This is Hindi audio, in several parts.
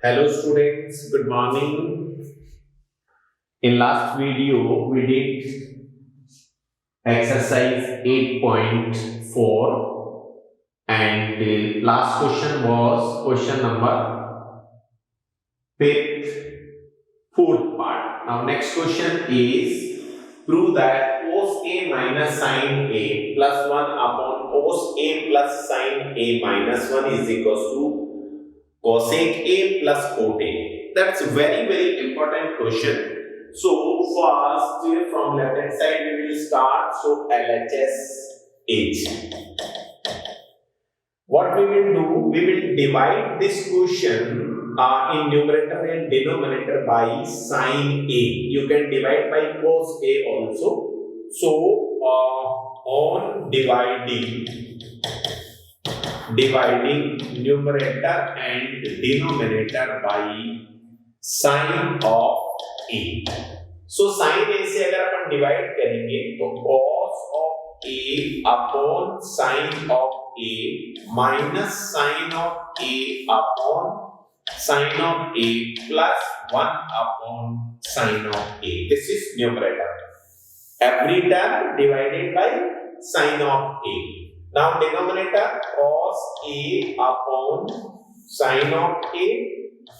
Hello students, good morning. In last video we did exercise 8.4 and the last question was question number fifth, fourth part. Now next question is prove that cos A minus sin A plus 1 upon cos A plus sin A minus 1 is equals to cosec A plus cot A. That's a very important question. So first from left hand side we will start. So LHS H. What we will do? We will divide this question in numerator and denominator by sin A. You can divide by cos A also. So on dividing numerator and denominator by sin of A. So sin A से अगर अपन डिवाइड करेंगे तो cos of A upon sin of A minus sin of A upon sin of A plus 1 upon sin of A. This is numerator. Every term divided by sin of A. Now denominator cos A upon sin of A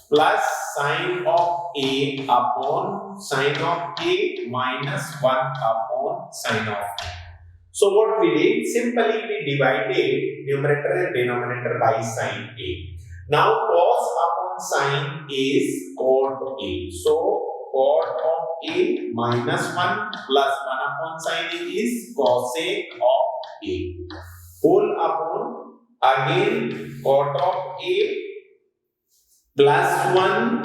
plus sin of A upon sin of A minus 1 upon sin of A. So what we did? Simply we divided numerator and denominator by sin A. Now cos upon sin is cot A. So cot of A minus 1 plus 1 upon sin A is cosec of A. Whole upon again cot of A plus 1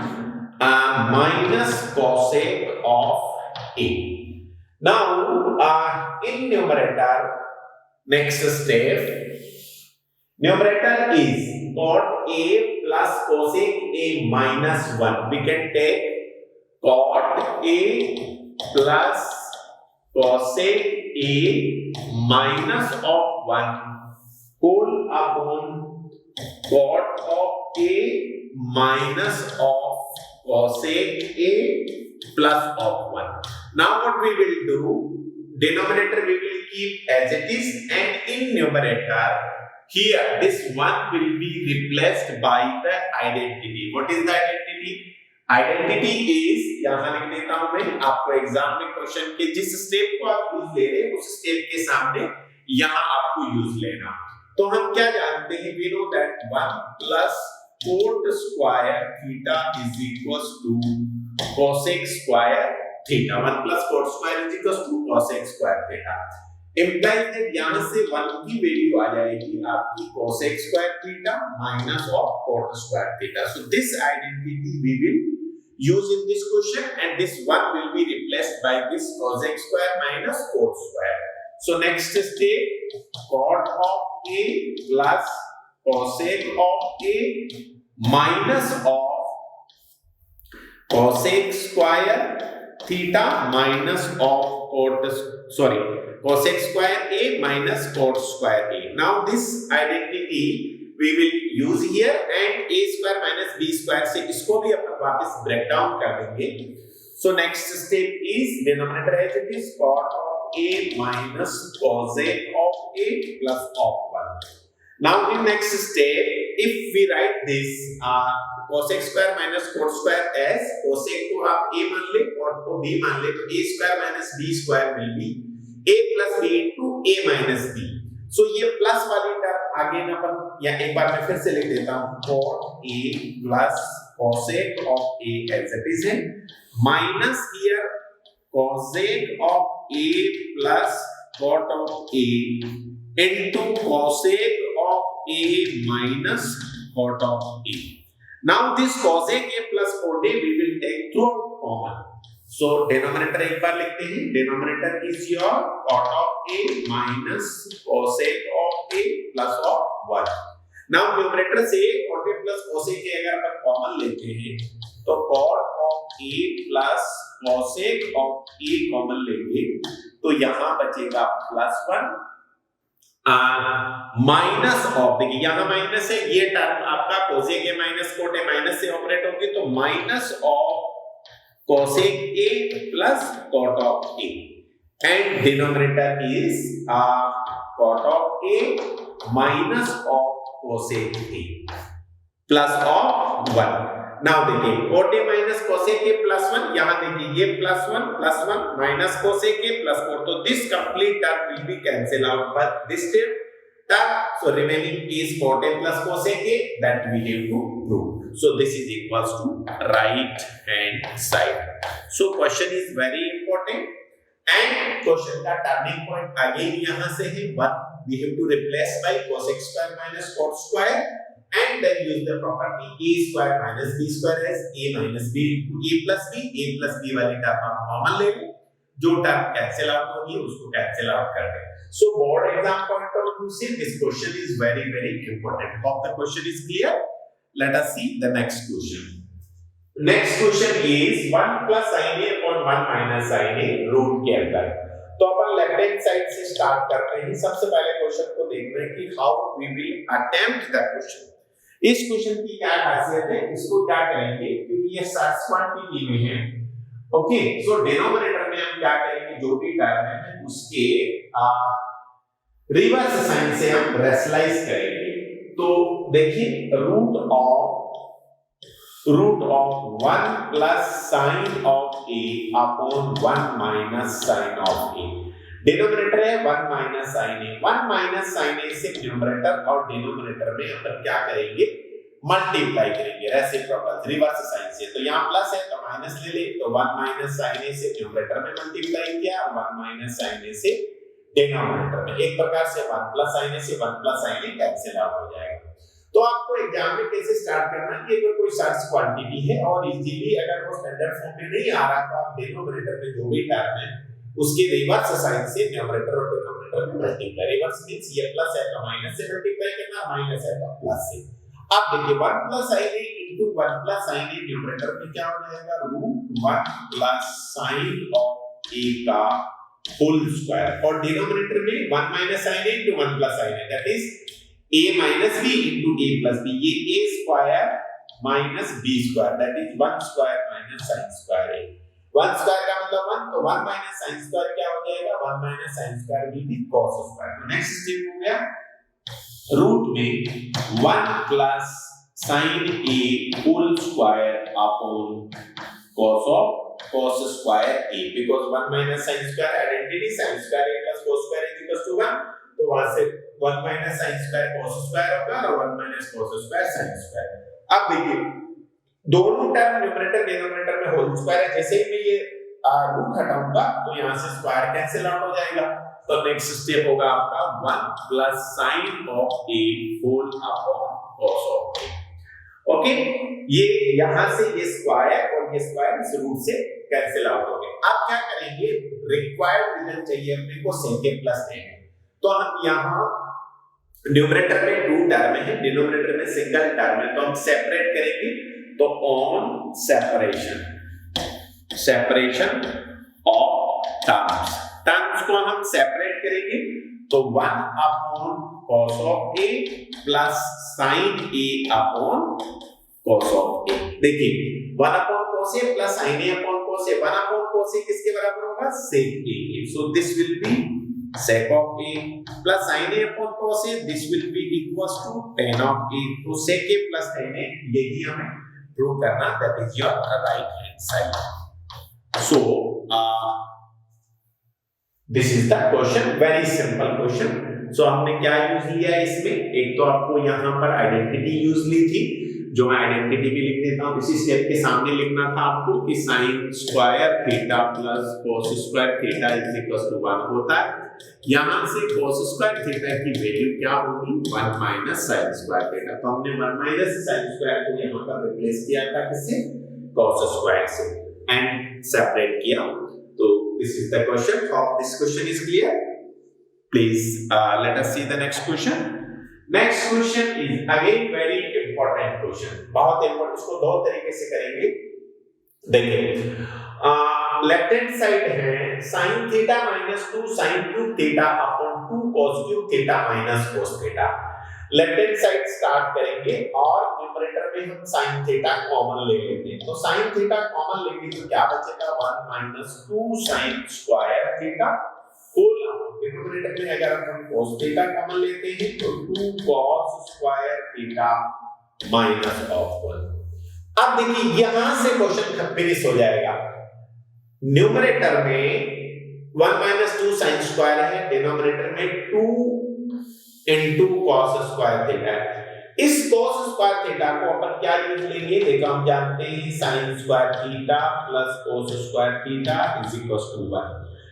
minus cosec of A. Now in numerator, next step, numerator is cot A plus cosec A minus 1. We can take cot A plus cosec A minus of 1 whole upon cot of A minus of cosec A plus of 1. Now what we will do? Denominator we will keep as it is, and in numerator here this 1 will be replaced by the identity. What is the identity? Identity is यहां लिख देता हूं मैं आपको एग्जाम में क्वेश्चन के जिस स्टेप को आप यूज ले रहे हैं उस स्टेप के सामने यहां आपको यूज लेना. तो हम क्या जानते हैं? We know that 1 plus cot square theta is equals to cosec square theta. 1 plus cot square is equals to cosec square theta. implies that यहां से 1 की वैल्यू आ जाएगी आपकी cosec square theta minus of cot square theta. So this identity we will use in this question, and this 1 will be replaced by this cosec square minus cot square. So next step, cot of A plus cosec of A minus of cosec square theta minus of cosec square A minus cot square A. Now this identity we will use here, and A square minus B square से इसको भी अपन वापस ब्रेक डाउन कर देंगे. So next step is denominator as it is cot of A minus cosec of A plus of 1. Now in next step, if we write this cosec square minus cot square as cosec को आप A मान ले, cot को B मान ले, तो A square minus B square will be A plus B into A minus B. So ये प्लस वाली टर्म आगे ना अपन या एक बार मैं फिर से लिख देता हूँ cot A plus cosec of A as it is है minus here cosec of A plus cot of A into cosec of A minus cot of A. Now this cosec A plus cot A we will take throughout common. So denominator एक बार लिखते हैं. Denominator is your cot of A minus cosec of A plus of 1. Now numerator से cot A plus cosec A अगर अपन कॉमन लेते हैं तो cot of A plus cosec of A common लेंगे तो यहाँ बचेगा plus 1 माइनस ऑफ, देखिए यहां माइनस है, ये टर्म आपका cosec A minus cot A minus से ऑपरेट होगी, तो minus of cosec A plus cot of A and denominator is cot of A minus of cosec A plus of 1। Now देखिए cot A minus cosec A plus 1, यहां देखिए ये plus 1 minus cosec A plus cot, तो this complete term will be cancel out by this term, so remaining is cot a plus cosec a, that we have to prove. So this is equals to right hand side. So question is very important and question का turning point again यहाँ से है 1, we have to replace by cosec square minus cot square and then use the property a square minus b square as a minus b into a plus b वाली टर्म आप कॉमन ले लो, जो टर्म कैंसिल आउट होगी उसको कैंसिल आउट कर दें। So board exam point of view से this question is very important. Hope the question is clear. Let us see the next question. Next question is 1 plus sin a upon 1 minus sin a root के अंदर। तो अपन लेफ्ट हैंड साइड से स्टार्ट करते हैं। सबसे पहले क्वेश्चन को देखते हैं कि how we will attempt the question. इस क्वेश्चन की क्या खासियत है, इसको क्या करेंगे, क्योंकि ये सर्च क्वांटिटी में है, ओके, सो डिनोमिनेटर में हम क्या करेंगे, जो भी टर्म है उसके रिवर्स साइन से हम रेशनलाइज करेंगे। तो देखिए root of 1 plus sine of a upon 1 minus sine of a, denominator है 1 minus sine a, 1 minus sine a से न्यूमरेटर और डिनोमिनेटर में अपन क्या करेंगे, मल्टीप्लाई करेंगे रेसिप्रोकल रिवर्स साइन से। तो यहाँ प्लस है तो माइनस ले ले, तो 1 माइनस साइन ए से न्यूमरेटर में मल्टीप्लाई किया, 1 माइनस साइन ए से डिनोमिनेटर में। एक प्रकार से 1 प्लस साइन ए से 1 प्लस साइन ए कैंसिल आउट हो जाएगा। तो आपको एग्जाम में कैसे स्टार्ट करना है कि अगर कोई सर्च क्वांटिटी है और इजीली अगर वो स्टैंडर्ड फॉर्म में नहीं आ रहा तो आप डिनोमिनेटर में जो भी टर्म है उसके रिवर्स साइन से न्यूमरेटर और डिनोमिनेटर में मल्टीप्लाई, रिवर्स मींस ये प्लस है तो माइनस से मल्टीप्लाई करना, माइनस है तो प्लस से। अब देखिए 1 plus sin a into 1 plus sin a numerator में क्या हो जाएगा, root 1 plus sin of a का होल स्क्वायर, और डिनोमिनेटर में 1 minus sin a into 1 plus sin a, that is a minus b into a plus b, ये a square minus b square, that is 1 square minus sin square a। 1 square का मतलब 1, तो 1 माइनस sin स्क्वायर क्या हो जाएगा, 1 minus sin square will be cos square. तो नेक्स्ट स्टेप हो गया रूट में 1 plus sin a whole square upon cos square a, because 1 minus sin square identity, sin square a plus cos square a equals to 1, तो वहां से 1 minus sin square cos square होगा और 1 minus cos square sin square. अब देखिए दोनों टर्म न्यूमरेटर डिनोमिनेटर में होल स्क्वायर है, जैसे ही मैं ये रूट हटाऊंगा तो यहां से स्क्वायर कैंसिल आउट हो जाएगा। तो नेक्स्ट स्टेप होगा आपका 1 plus sin of a whole upon cos of a, okay, ये यहां से ये स्क्वायर और ये स्क्वायर इस रूट से कैंसिल आउट हो गए। अब क्या करेंगे, रिक्वायर्ड रिजल्ट चाहिए अपने को sec a प्लस a, तो हम यहां न्यूमरेटर में 2 टर्म है, डिनोमिनेटर में सिंगल टर्म है, तो हम सेपरेट करेंगे। तो ऑन सेपरेशन ऑफ टर्म्स को हम सेपरेट करेंगे, तो 1 upon cos of a plus sin a upon cos of a। देखिए 1 upon cos a plus sin a upon cos a, 1 upon cos a किसके बराबर होगा, sec a। So this will be sec of a plus sin a upon cos a, this will be equals to tan of a। तो sec a plus tan a यही हमें प्रूव करना, that is your right hand side। So this is the question, very simple question। So हमने क्या यूज लिया इसमें, एक तो आपको यहाँ पर आइडेंटिटी यूज ली थी, जो मैं आइडेंटिटी भी लिख देता हूँ। इसी स्टेप के सामने लिखना था आपको कि sin square theta plus cos square theta is equal to 1 होता है। यहां से cos स्क्वायर थीटा की वैल्यू क्या होगी, 1 माइनस sin स्क्वायर थीटा। तो हमने 1 माइनस sin स्क्वायर को यहां पर रिप्लेस किया था किससे, cos स्क्वायर से, एंड सेपरेट किया। तो this is the question. Hope this question is clear. Please let us see the next question. Next question is again very important question, बहुत इंपॉर्टेंट। इसको दो तरीके से करेंगे। देखिए लेफ्ट हैंड साइड है sin theta minus 2 sin cube theta upon 2 cos cube theta minus cos theta. Left hand side start करेंगे और न्यूमरेटर में हम sin थीटा कॉमन ले लेते हैं। तो sin थीटा कॉमन लेंगे तो क्या बचेगा 1 minus 2 sin square theta whole denominator में अगर हम cos थीटा कॉमन लेते हैं तो 2 cos square theta minus of 1। अब देखिए यहां से क्वेश्चन फिनिश हो जाएगा। न्यूमरेटर में 1 माइनस 2 साइन स्क्वायर है, डिनोमिनेटर में 2 इनटू cos स्क्वायर थीटा है। इस cos स्क्वायर थीटा को अपन क्या यूज लेंगे, देखो हम जानते हैं sin square theta plus cos square theta is equal to 1।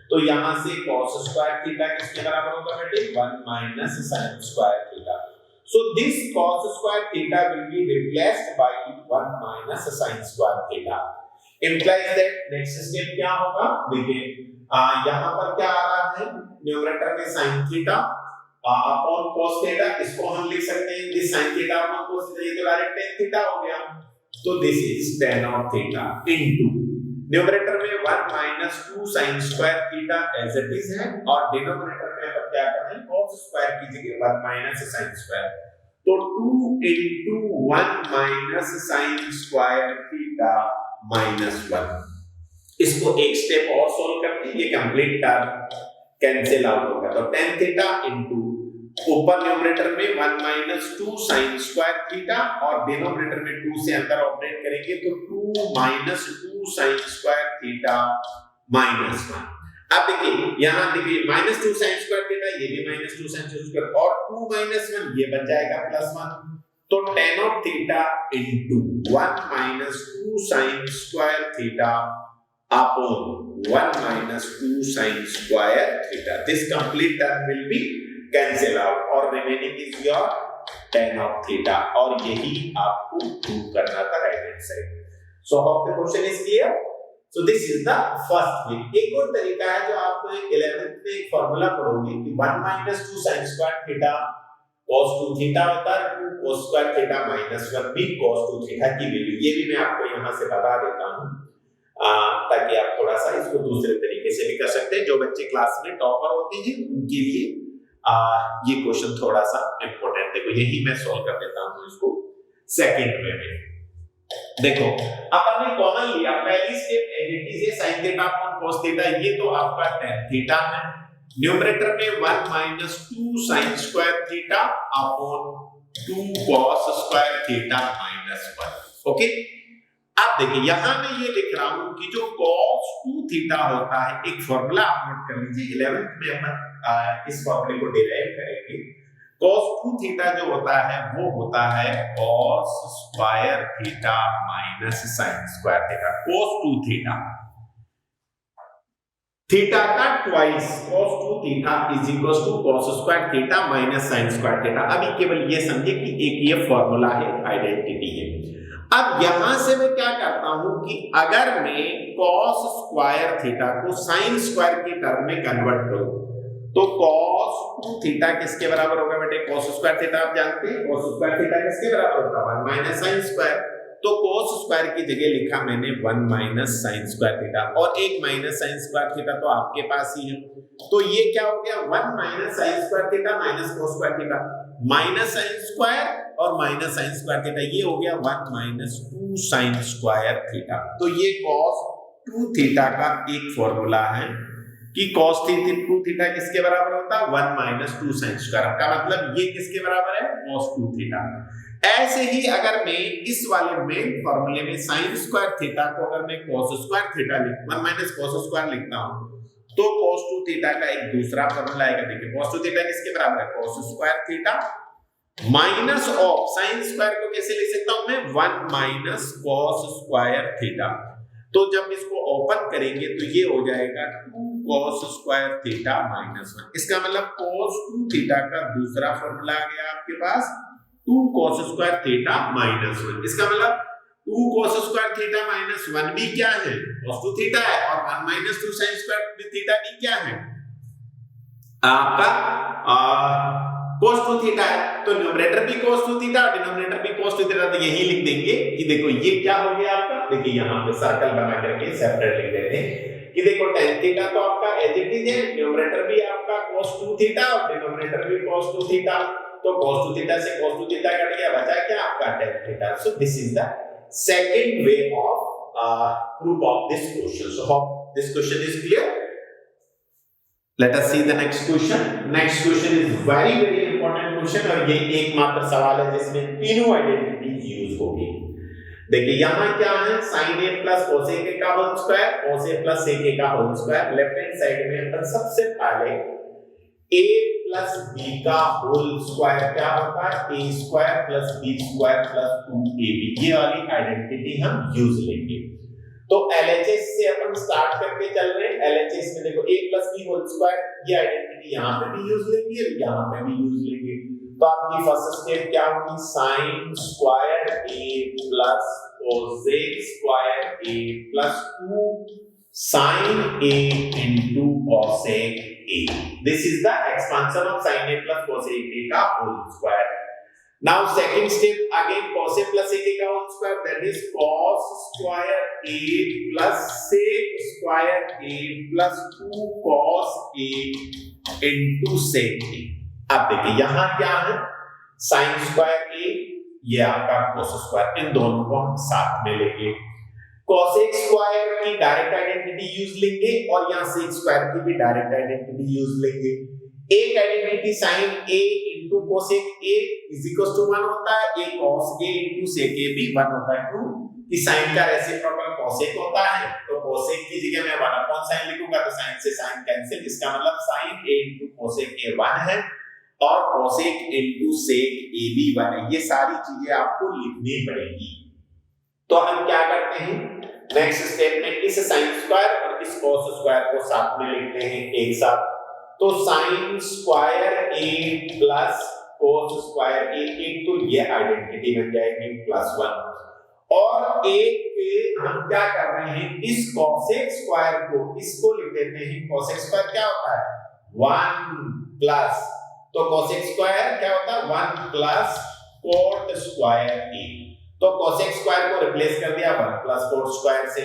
तो यहां से cos स्क्वायर थीटा किसके बराबर होगा बेटे 1 minus sin square theta. So this cos square theta will be replaced by 1 minus sin square theta. Implies that next step क्या होगा, देखिए यहाँ पर क्या आ रहा है न्यूमरेटर में sin theta upon cos theta, इसको हम लिख सकते हैं this sin theta upon cos theta, ये तो डायरेक्ट tan theta हो गया। तो this is tan of theta into numerator में 1 minus 2 sin square theta as it is है और डिनोमिनेटर में अब क्या करना है cos स्क्वायर की जगह 1 minus sin स्क्वायर, तो 2 into 1 minus sin square theta minus 1। इसको एक स्टेप और सोल्व करते हैं, ये कंप्लीट टर्म कैंसिल आउट होगा। तो tan थीटा into ऊपर न्यूमरेटर में 1 minus 2 sin स्क्वायर थीटा और डिनोमिनेटर में 2 से अंदर ऑपरेट करेंगे तो 2 minus 2 sin square theta minus 1। अब देखिए यहाँ देखिए -2 sin स्क्वायर थीटा, ये भी -2 sin स्क्वायर और 2 minus 1 ये बन जाएगा +1। तो tan of theta into 1 minus 2 sin square theta upon 1 minus 2 sin square theta, this complete term will be cancel out और remaining is your tan of theta और यही आपको प्रूव करना था right hand side. So how the question is clear. So this is the first way. एक और तरीका है जो आपको 11th में एक फार्मूला पढ़ोगे कि 1 minus 2 sin square theta cos 2 theta होता है, 2 cos स्क्वायर थीटा minus 1 भी cos 2 थीटा की वैल्यू, ये भी मैं आपको यहां से बता देता हूं ताकि आप थोड़ा सा इसको दूसरे तरीके से भी कर सकते हैं। जो बच्चे क्लास में टॉपर होते हैं उनके लिए ये क्वेश्चन थोड़ा सा इंपॉर्टेंट, देखो यही मैं सॉल्व कर देता हूं इसको सेकंड वे में। देखो अपन ने कॉमन लिया, पहली step as it is sin theta upon cos theta, ये तो आपका tan थीटा है। न्यूमरेटर में 1 minus 2 sin square theta upon 2 cos square theta minus 1। Okay, अब देखिए यहां मैं ये लिख रहा हूं कि जो cos 2 थीटा होता है, एक फार्मूला आप नोट कर लीजिए, 11th में अपन इस फार्मूले को डिराइव करेंगे। cos 2 थीटा जो होता है वो होता है cos square theta minus sin square theta. cos 2 theta theta का twice cos 2 theta is equal to cos square theta minus sin square theta. अभी केवल ये समझे कि एक ये फार्मूला है, आइडेंटिटी है। अब यहां से मैं क्या करता हूं कि अगर मैं cos स्क्वायर थीटा को sin स्क्वायर के टर्म में कन्वर्ट करूं तो cos 2 थीटा किसके बराबर होगा बेटे, cos स्क्वायर थीटा आप जानते हैं, cos स्क्वायर थीटा किसके बराबर होता है 1 माइनस sin स्क्वायर। तो cos स्क्वायर की जगह लिखा मैंने 1 माइनस sin स्क्वायर थीटा और एक माइनस sin स्क्वायर थीटा तो आपके पास ही है। तो ये क्या हो गया 1 minus sin square theta minus cos square theta, minus sin square और माइनस sin स्क्वायर थीटा, ये हो गया 1 माइनस 2 sin स्क्वायर थीटा। तो ये cos 2 थीटा का एक फॉर्मूला है कि cos 2 थीटा किसके बराबर होता है 1 माइनस 2 sin स्क्वायर, का मतलब ये किसके बराबर है cos 2 थीटा। ऐसे ही अगर मैं इस वाले मेन फॉर्मूले में sin स्क्वायर थीटा को अगर मैं cos square theta 1 minus cos square लिखता हूं तो cos 2 थीटा का एक दूसरा फॉर्मूला आएगा। देखिए cos 2 थीटा किसके बराबर है cos square theta minus of sin square को कैसे लिख सकता हूं मैं 1 माइनस cos स्क्वायर थीटा। तो जब इसको ओपन करेंगे तो ये हो जाएगा 2 cos स्क्वायर थीटा माइनस 1। इसका मतलब cos 2 थीटा का दूसरा फॉर्मूला आ गया आपके पास 2 cos स्क्वायर थीटा माइनस 1। इसका मतलब 2 cos स्क्वायर थीटा माइनस 1 भी क्या है cos 2 थीटा है और 1 माइनस 2 sin स्क्वायर थीटा भी क्या है आपका cos 2 थीटा है, तो न्यूमरेटर भी cos 2 थीटा और डिनोमिनेटर भी cos 2 थीटा, तो यही लिख देंगे कि देखो ये क्या हो गया आपका, देखिए यहाँ पे सर्कल बना करके सेपरेट लिख देते हैं कि देखो tan थीटा तो आपका एज इट इज है, न्यूमरेटर भी आपका cos 2 थीटा और डिनोमिनेटर भी cos 2 थीटा, तो cos 2 थीटा से cos 2 थीटा कट गया, बचा क्या आपका tan theta. So this is the second way of proof of this question. So hope this question is clear. Let us see the next question. Next question is very important question और ये एकमात्र सवाल है जिसमें तीनों आइडेंटिटी यूज होगी। देखिए यहाँ क्या है, sin a plus cos a का whole square, cos a plus sec a का whole square. Left hand side में अपन सबसे पहले a plus b का होल स्क्वायर क्या होता है, a square plus b square plus 2ab, ये वाली आइडेंटिटी हम यूज लेंगे। तो LHS से अपन स्टार्ट करके चल रहे हैं। LHS में देखो a plus b whole square, ये आइडेंटिटी यहाँ पे भी यूज लेंगे और यहाँ पे भी यूज लेंगे। तो आपकी फर्स्ट स्टेप क्या होगी, sin square a plus cosec square a plus 2 sin a into cosec a. This is the expansion of sin a plus cosec a का whole square. Now second step again cos a plus sec a का whole square, that is cos square a plus sec square a plus 2 cos a into sec a. अब देखिए यहाँ क्या है, sin स्क्वायर a, ये आपका cos स्क्वायर, इन दोनों को हम साथ में लेंगे। cosec स्क्वायर की डायरेक्ट आइडेंटिटी यूज लेंगे और यहाँ sec स्क्वायर की भी डायरेक्ट आइडेंटिटी यूज लेंगे। एक identity sin a into cosec a is equal to 1 होता है, एक cos a into sec a भी 1 होता है। क्यों कि sin का रेसिप्रोकल cosec होता है, तो cosec की जगह मैं 1 अपॉन sin लिखूंगा, तो sin से sin कैंसिल, इसका मतलब sin a into cosec a 1 है और cosec into sec a भी 1 है। ये सारी चीजें आपको लिखनी पड़ेगी। तो हम क्या करते हैं, नेक्स्ट स्टेप में इस sin स्क्वायर और इस cos स्क्वायर को साथ में लिखते हैं एक साथ। तो sin square a plus cos square a, एक तो ये आइडेंटिटी बन जाएगी +1 और एक हम क्या कर रहे हैं, इस cosec स्क्वायर को इसको लिख देते हैं। cosec स्क्वायर क्या होता है 1 प्लस, तो cosec स्क्वायर क्या होता है 1 प्लस cot स्क्वायर a, तो cosec स्क्वायर को रिप्लेस कर दिया 1 प्लस cot स्क्वायर से,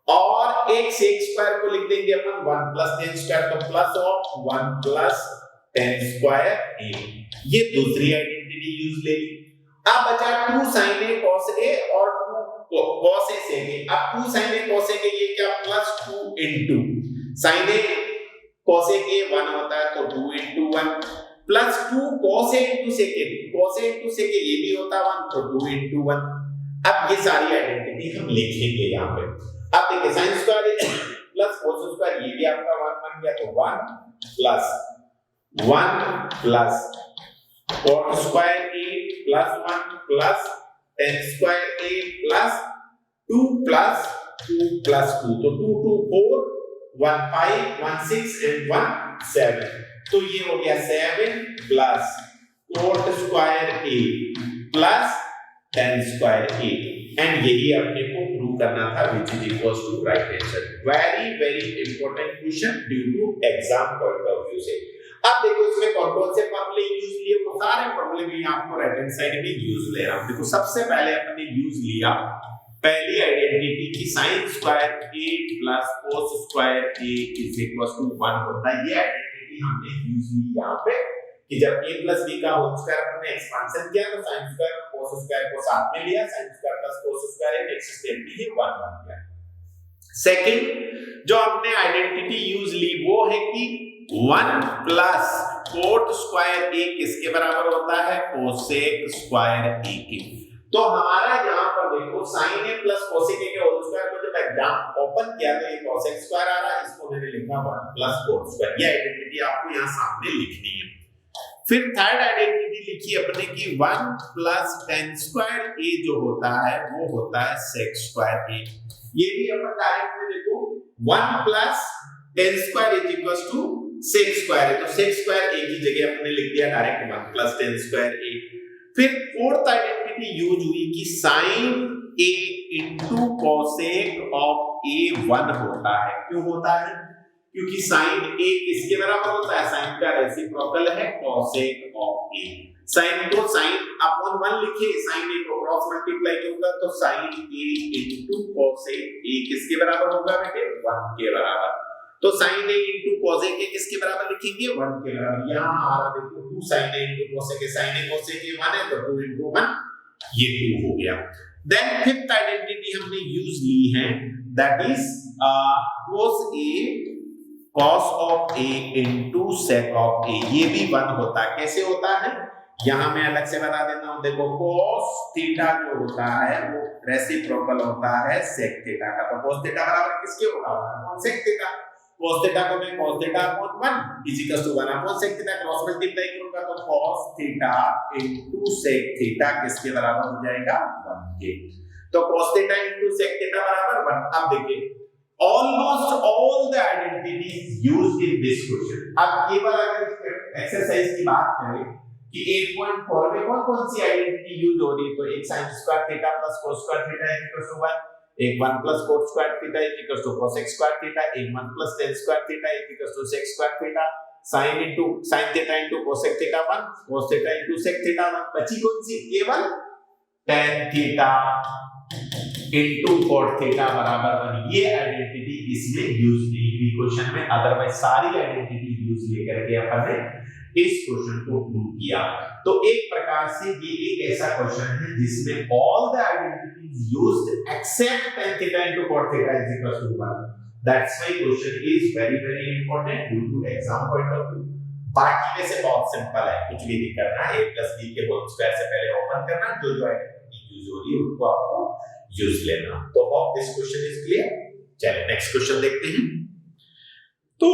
और एक sec स्क्वायर को लिख देंगे अपन 1 प्लस tan स्क्वायर, तो plus of 1 plus tan square a, ये दूसरी आइडेंटिटी यूज ले ली। अब बचा 2 sin a cos a और 2 cos a sec a। अब 2 sin a cos a ये क्या plus 2 into sin a cos a 1 होता है, तो 2 into 1 plus 2 cos a into sec a, cos a into sec a ये भी होता है 1, तो 2 into 1। अब ये सारी आइडेंटिटी हम लिखेंगे यहाँ पे। अब देखिए sin square plus cos square ये भी आपका 1 बन गया, तो 1 plus cot square a plus 1 plus tan square a plus 2 plus 2 plus 2, तो 2 2 4 1 5 1 6 and 1 7, तो ये हो गया 7 plus cot square a plus tan square a, and यही अपने को प्रूव करना था which is equals to right answer। very important question due to exam point of view से। अब देखो इसमें कौन-कौन से फॉर्मूले यूज लिए, वो सारे फॉर्मूले भी आपको राइट हैंड साइड में यूज ले रहा हूं। देखो सबसे पहले अपने यूज लिया पहली आइडेंटिटी की sin square a plus cos square a is equal to 1 होता है। ये आइडेंटिटी हमने यूज ली यहां पे कि जब a प्लस b का होल स्क्वायर हमने एक्सपेंशन किया तो sin स्क्वायर और cos स्क्वायर को साथ में लिया, sin square plus cos square next step में ये 1 बन गया। सेकंड जो हमने आइडेंटिटी यूज ली वो है कि 1 प्लस cot स्क्वायर a किसके बराबर होता है, cosec स्क्वायर a के। तो हमारा यहाँ पर देखो sin a plus cosec a के होल स्क्वायर को जब एग्जाम ओपन किया तो ये cosec स्क्वायर आ रहा है, इसको मैंने लिखा 1 प्लस cot स्क्वायर। ये आइडेंटिटी आपको यहाँ सामने लिखनी है। फिर थर्ड आइडेंटिटी लिखी अपने की 1 प्लस tan स्क्वायर a जो होता है वो होता है sec स्क्वायर a। ये भी अपन डायरेक्ट में देखो 1 plus tan square is equals to sec square है, तो sec स्क्वायर a की जगह अपने लिख दिया direct 1 plus tan square a। फिर फोर्थ आइडेंटिटी यूज हुई कि sin a into cosec of a 1 होता है। क्यों होता है क्योंकि साइन ए किसके बराबर होता है, साइन का रेसिप्रोकल है कोसेक ऑफ ए। साइन को साइन अपॉन 1 लिखिए, साइन ए को क्रॉस मल्टीप्लाई होगा तो sine a into cosec a किसके बराबर होगा बेटे, 1 के बराबर। तो sine a into cosec a किसके बराबर लिखेंगे, 1 के बराबर। यहां आ रहा देखो 2 sine a into cosec a, sine a cosec a 1 है तो 2 इनटू 1 ये 2 हो गया। देन फिफ्थ आइडेंटिटी हमने यूज ली है, that is cos a cos of a into sec of a। ये भी 1 होता है। कैसे होता है, यहां मैं अलग से बता देता हूं। देखो cos थीटा जो होता है वो रेसिप्रोकल होता है sec थीटा का। तो cos थीटा बराबर किसके होगा, 1 sec थीटा। cos थीटा को मैं cos theta upon 1 is equal to 1 upon sec theta cross multiply करूंगा तो cos theta into sec theta किसके बराबर हो जाएगा, 1 के। तो cos theta into sec theta बराबर 1। अब देखिए almost all the identities used in this question। अब केवल अगर एक्सरसाइज की बात करें कि 8.4 में कौन सी आइडेंटिटी यूज हो रही है, तो एक sin square theta plus cos square theta is equal to 1, एक 1 plus cos square theta is equal to cos square theta, एक 1 plus tan square theta is equal to sec square theta, sin theta into cosec theta 1, cos theta into sec theta 1। बची कौन सी, केवल tan theta into cot theta बराबर 1। ये आइडेंटिटी इसमें यूज नहीं हुई क्वेश्चन में, अदरवाइज सारी आइडेंटिटी यूज लेकर के अपन ने इस क्वेश्चन को प्रूव किया। तो एक प्रकार से ये एक ऐसा क्वेश्चन है जिसमें all the identities used except tan theta into cot theta is equal to 1। That's why question is very very important due to exam point of view. बाकी वैसे बहुत सिंपल है, कुछ भी नहीं करना है, a + b के होल स्क्वायर से पहले ओपन करना, जो जो आइडेंटिटी यूज हो रही है उनको आपको यूज लेना। तो hope this question is clear. चलिए नेक्स्ट क्वेश्चन देखते हैं। तो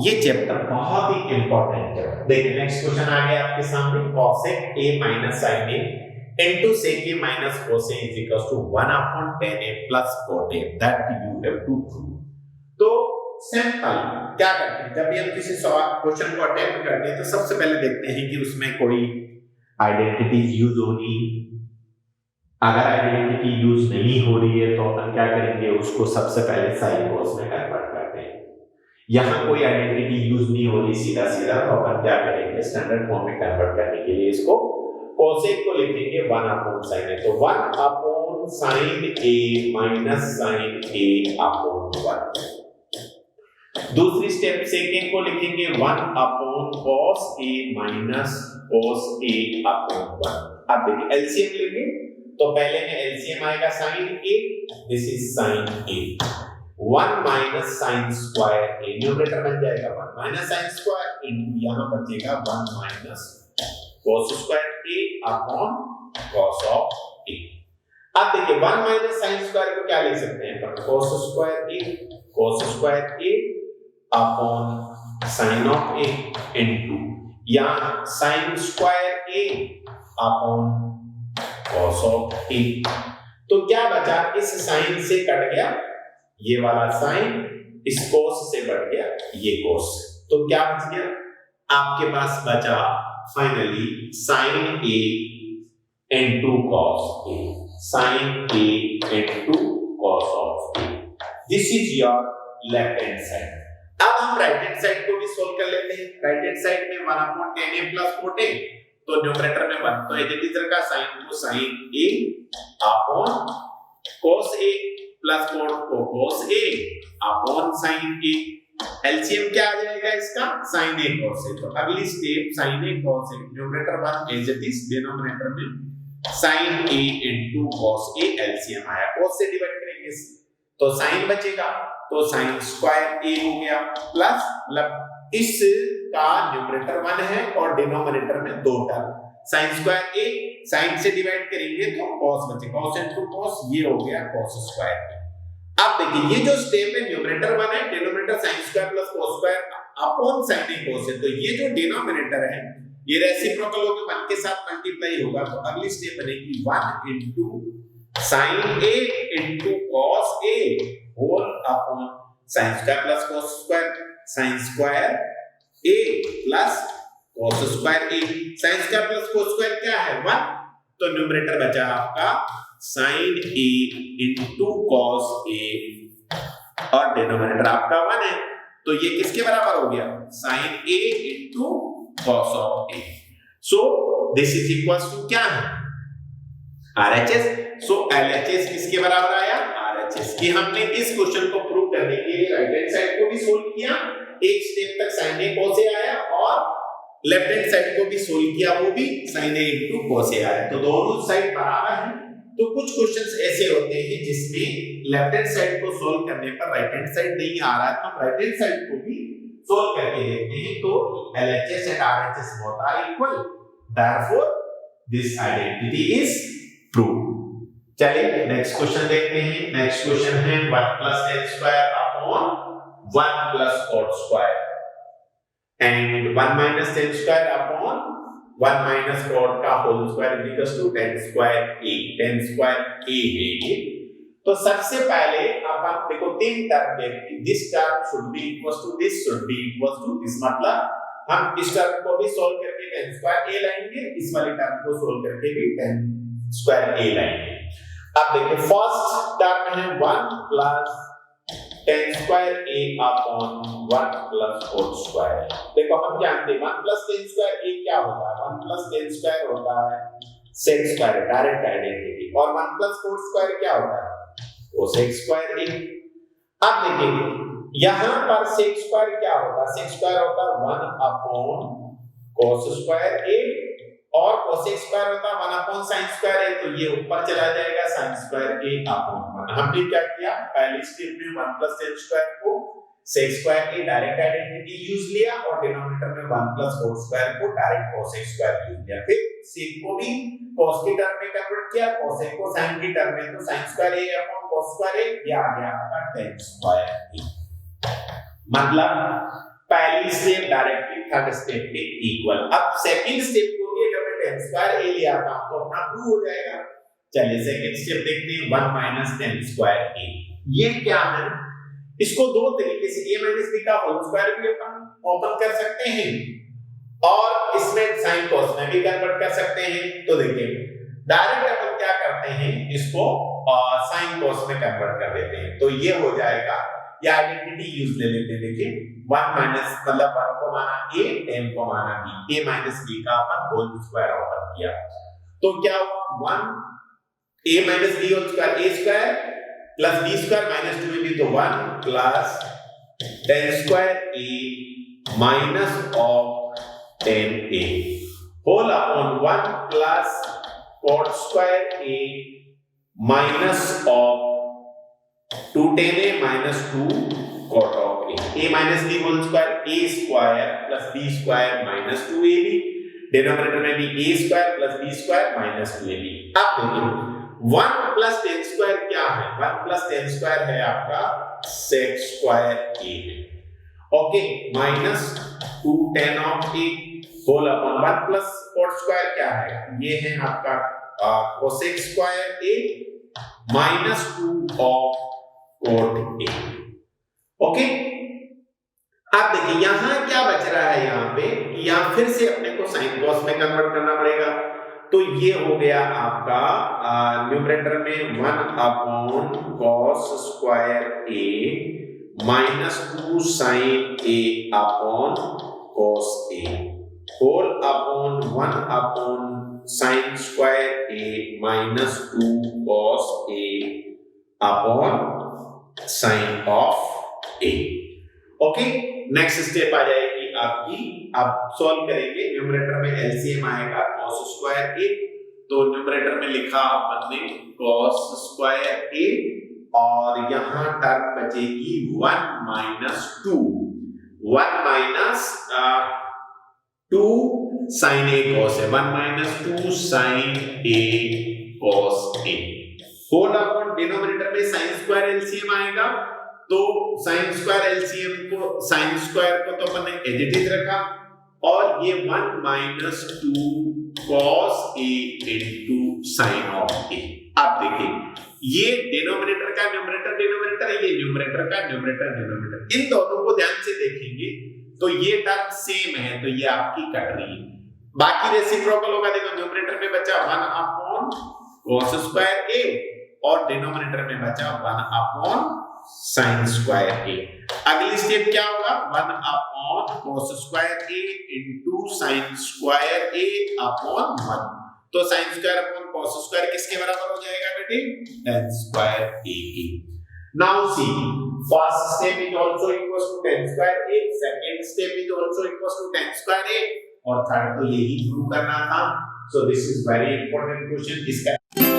ये चैप्टर बहुत ही इंपॉर्टेंट है। देखिए नेक्स्ट क्वेश्चन आ गया आपके सामने, cosec a minus sin a into sec a minus cos a is equals to 1 upon tan a plus cot a that you have to prove। तो सिंपल क्या करते हैं, जब भी हम किसी सवाल क्वेश्चन को अटेम्प्ट करते हैं तो सबसे पहले देखते हैं कि उसमें कोई आइडेंटिटी यूज हो रही। अगर आइडेंटिटी यूज नहीं हो रही है तो अपन क्या करेंगे, उसको सबसे पहले साइन cos में कन्वर्ट करते हैं। यहां कोई आइडेंटिटी यूज नहीं हो रही सीधा सीधा, तो अपन क्या करेंगे, स्टैंडर्ड फॉर्म में कन्वर्ट करने के लिए इसको cosec को लिखेंगे 1 अपॉन sin a। तो 1 upon sin a minus sin a upon 1। दूसरी स्टेप सेकंड को लिखेंगे 1 upon cos a minus cos a upon 1। अब देखिए एलसीएम लेंगे तो पहले में एलसीएम आएगा sin a, this is sin a, 1 minus sin square a, numerator बन जाएगा 1 माइनस sin स्क्वायर इनटू यहां बचेगा 1 minus cos square a upon cos of a। अब देखिए 1 माइनस sin स्क्वायर को क्या लिख सकते हैं अपन, cos square a upon sin of a into या sin square a upon cos of a। तो क्या बचा, इस साइन से कट गया ये वाला साइन, इस cos से बढ़ गया ये cos, तो क्या बच गया आपके पास, बचा finally sin a into cos a, sin a into cos of a। This is your left hand side. अब हम राइट हैंड साइड को भी सोल्व कर लेते हैं। राइट हैंड साइड में 1 upon tan a plus cot a, तो न्यूमरेटर में 1, तो इधर इधर का साइन को sin a upon cos a plus cot को cos a upon sin a। LCM क्या आ जाएगा इसका, sin a cos a। तो अगली step sin a cos a, numerator 1 as it is, denominator में sin a into cos a, LCM आया, cos से डिवाइड करेंगे तो sin बचेगा, तो sin स्क्वायर a हो गया प्लस, मतलब इस का न्यूमरेटर 1 है और डिनोमिनेटर में 2 term, sin square a, sin से डिवाइड करेंगे तो cos बचेगा, cos into cos, ये हो गया cos स्क्वायर a। अब देखिए ये जो स्टेप है, न्यूमरेटर 1 है, denominator sin square plus cos square upon sin a cos है, तो ये जो डिनोमिनेटर है ये रेसिप्रोकल होकर 1 के साथ मल्टीप्लाई होगा, तो अगली स्टेप बनेगी 1 into sin a into cos a whole upon sin square plus cos square, sin square a plus cos square a। sin square plus cos square क्या है, 1, तो न्यूमरेटर बचा आपका sin a into cos a और डिनोमिनेटर आपका 1 है, तो ये किसके बराबर हो गया, sine a into cos of a. So this is equal to क्या है, आरएचएस। सो एलएचएस किसके बराबर आया, आरएचएस। कि हमने इस क्वेश्चन को प्रूव करने के लिए राइट हैंड साइड को भी सोल्व किया, एक स्टेप तक साइन ए cos ए आया, और लेफ्ट हैंड साइड को भी सोल्व किया, वो भी sin a into cos a आया। तो दोनों साइड बराबर हैं। तो कुछ क्वेश्चंस ऐसे होते हैं जिसमें लेफ्ट हैंड साइड को सोल्व करने पर राइट हैंड साइड नहीं आ रहा है, तो राइट हैंड साइड को भी सोल्व करके देखते हैं। तो LHS and RHS both are equal, therefore this identity is proved। चलिए नेक्स्ट क्वेश्चन देखते हैं। नेक्स्ट क्वेश्चन है 1 plus tan square upon 1 plus cot square and 1 minus tan square upon 1 minus cot का whole square is equals to tan square a। tan square a है। तो सबसे पहले अपन देखो तीन टर्म देखते, this term should be equal to this, should be equal to this, मतलब हम इस टर्म को भी सोल्व करके tan square a लाएंगे, इस वाली टर्म को सोल्व करके भी tan square a लाएंगे। अब देखिए फर्स्ट टर्म है 1 plus tan square a upon 1 plus cot square। देखो हम जानते हैं 1 plus tan square a क्या होता है, 1 plus tan square होता है sec square, डायरेक्ट आइडेंटिटी, और 1 plus cot square क्या होता है, cosec square a। अब देखिए यहां पर sec square क्या होता है, sec square होता है 1 upon cos square a, और cosec square होता है 1 upon sin square a, तो ये ऊपर चला जाएगा sin square a upon 1। हमने क्या किया, पहली स्टेप में 1 plus tan square को sec square a direct identity use लिया, और डिनोमिनेटर में 1 plus cot square को डायरेक्ट cosec square यूज लिया, फिर sec को भी cos की टर्म में कन्वर्ट किया, cosec को sin की टर्म में, तो sin square a upon cos square a, ये आ गया आपका tan square a। मतलब पहली स्टेप डायरेक्टली थर्ड स्टेप के इक्वल। अब सेकंड स्टेप को भी अगर मैं tan square a लिया था तो अपना प्रूव हो जाएगा। चलिए सेकंड स्टेप देखते हैं 1 minus tan square a। ये क्या है, इसको दो तरीके से a minus b का होल स्क्वायर भी अपन ओपन कर सकते हैं, और इसमें sin cos में भी कन्वर्ट कर सकते हैं। तो देखिए डायरेक्ट अपन क्या करते हैं, इसको sin cos में कन्वर्ट कर देते हैं, तो ये हो जाएगा, ये आइडेंटिटी यूज ले लेते हैं। देखिए 1 minus मतलब 1 को माना a, tan को माना b, a minus b का अपन होल स्क्वायर ओपन किया, तो क्या हुआ 1 a minus b whole square a square plus b square minus 2ab, तो 1 plus tan square a minus of tan a whole upon 1 plus cot square a minus of 2 tan a minus 2 cot of a minus b whole square a square plus b square minus 2ab, denominator में भी a square plus b square minus 2ab। अब देखिए 1 plus tan square क्या है, 1 plus tan square है आपका sec square a है, okay, minus 2 tan of a whole upon 1 plus cot square क्या है, ये है आपका cosec square a minus 2 of cot a, okay. अब देखिए यहां क्या बच रहा है, यहां पे यहां फिर से अपने को sin cos में कन्वर्ट करना पड़ेगा, तो ये हो गया आपका न्यूमरेटर में 1 upon cos square a minus 2 sin a upon cos a whole upon 1 upon sin square a minus 2 cos a upon sin of a, okay. Next step आ जाएगी आपकी, आप सॉल्व करेंगे, न्यूमरेटर में एलसीएम आएगा cos स्क्वायर a, तो न्यूमरेटर में लिखा अपन ने cos स्क्वायर a, और यहां टर्म बचेगी 1 minus 2 sin a cos a, 1 minus 2 sin a cos a whole upon denominator में sin स्क्वायर एलसीएम आएगा, तो sin स्क्वायर एलसीएम को sin स्क्वायर को तो अपन ने एज इट इज रखा, और ये 1 minus 2 cos a into sin of a। अब देखिए ये डिनोमिनेटर का न्यूमरेटर डिनोमिनेटर, ये न्यूमरेटर का न्यूमरेटर डिनोमिनेटर, इन दोनों को ध्यान से देखेंगे तो ये टर्म सेम है, तो ये आपकी कट रही है, बाकी रेसिप्रोकल होगा। देखो न्यूमरेटर में बचा 1 upon cos स्क्वायर a और डिनोमिनेटर में बचा 1 upon साइन स्क्वायर ए। अगली स्टेप क्या होगा, 1 upon cos square A into sin square A upon 1। तो sin square upon cos square किसके बराबर हो जाएगा बेटे, tan स्क्वायर ए के। Now see, first step is also equals to tan square A, second step is also equals to tan square A, और थर्ड तो यही प्रूव करना था। So this is very important question. इसका